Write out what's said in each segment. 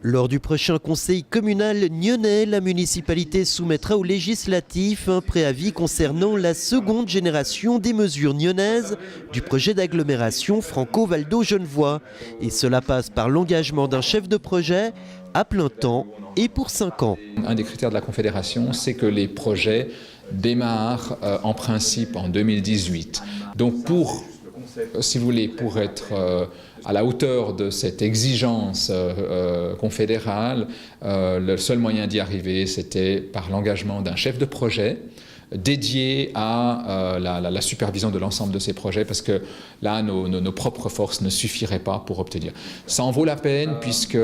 Lors du prochain conseil communal nyonnais, la municipalité soumettra au législatif un préavis concernant la seconde génération des mesures nyonnaises du projet d'agglomération Franco-Valdo-Genevois. Et cela passe par l'engagement d'un chef de projet à plein temps et pour 5 ans. Un des critères de la Confédération, c'est que les projets démarrent en principe en 2018. Donc si vous voulez, pour être à la hauteur de cette exigence confédérale, le seul moyen d'y arriver, c'était par l'engagement d'un chef de projet dédié à la supervision de l'ensemble de ces projets, parce que là, nos propres forces ne suffiraient pas pour obtenir. Ça en vaut la peine, puisque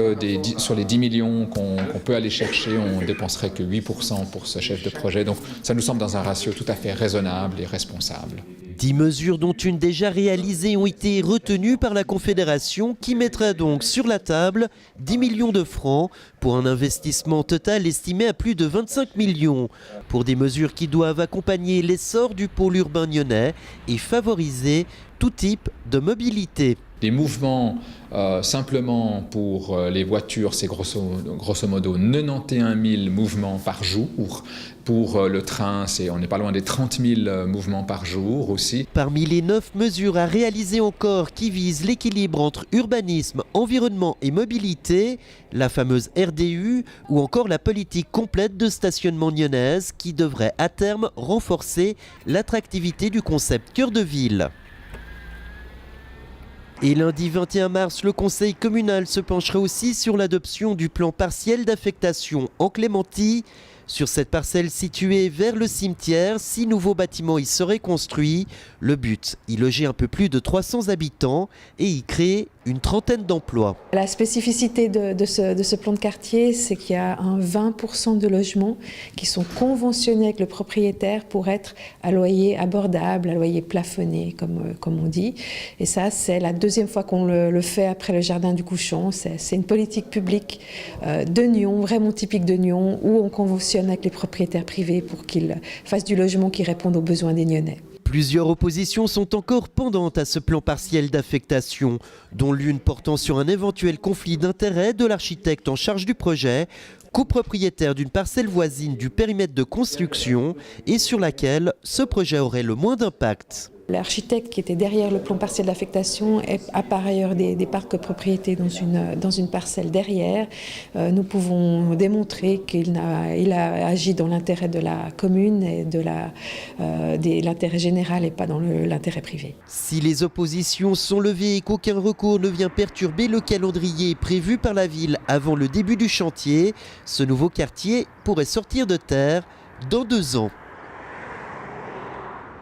sur les 10 millions qu'on peut aller chercher, on ne dépenserait que 8% pour ce chef de projet. Donc ça nous semble dans un ratio tout à fait raisonnable et responsable. 10 mesures, dont une déjà réalisée, ont été retenues par la Confédération, qui mettra donc sur la table 10 millions de francs pour un investissement total estimé à plus de 25 millions. Pour des mesures qui doivent accompagner l'essor du pôle urbain nyonnais et favoriser tout type de mobilité. Des mouvements simplement pour les voitures, c'est grosso modo 91 000 mouvements par jour. Pour le train, on n'est pas loin des 30 000 mouvements par jour aussi. Parmi les 9 mesures à réaliser encore qui visent l'équilibre entre urbanisme, environnement et mobilité, la fameuse RDU ou encore la politique complète de stationnement nyonnaise qui devrait à terme renforcer l'attractivité du concept cœur de ville. Et lundi 21 mars, le conseil communal se penchera aussi sur l'adoption du plan partiel d'affectation en Clémentie. Sur cette parcelle située vers le cimetière, 6 nouveaux bâtiments y seraient construits. Le but, y loger un peu plus de 300 habitants et y créer une trentaine d'emplois. La spécificité de ce plan de quartier, c'est qu'il y a un 20% de logements qui sont conventionnés avec le propriétaire pour être à loyer abordable, à loyer plafonné, comme on dit. Et ça, c'est la deuxième fois qu'on le fait après le jardin du Couchon. C'est une politique publique de Nyon, vraiment typique de Nyon, où on conventionne avec les propriétaires privés pour qu'ils fassent du logement qui réponde aux besoins des Nyonnais. Plusieurs oppositions sont encore pendantes à ce plan partiel d'affectation, dont l'une portant sur un éventuel conflit d'intérêts de l'architecte en charge du projet, copropriétaire d'une parcelle voisine du périmètre de construction et sur laquelle ce projet aurait le moins d'impact. L'architecte qui était derrière le plan partiel d'affectation a par ailleurs des parcs propriétés dans une parcelle derrière. Nous pouvons démontrer qu'il a agi dans l'intérêt de la commune et de l'intérêt général et pas dans l'intérêt privé. Si les oppositions sont levées et qu'aucun recours ne vient perturber le calendrier prévu par la ville avant le début du chantier, ce nouveau quartier pourrait sortir de terre dans 2 ans.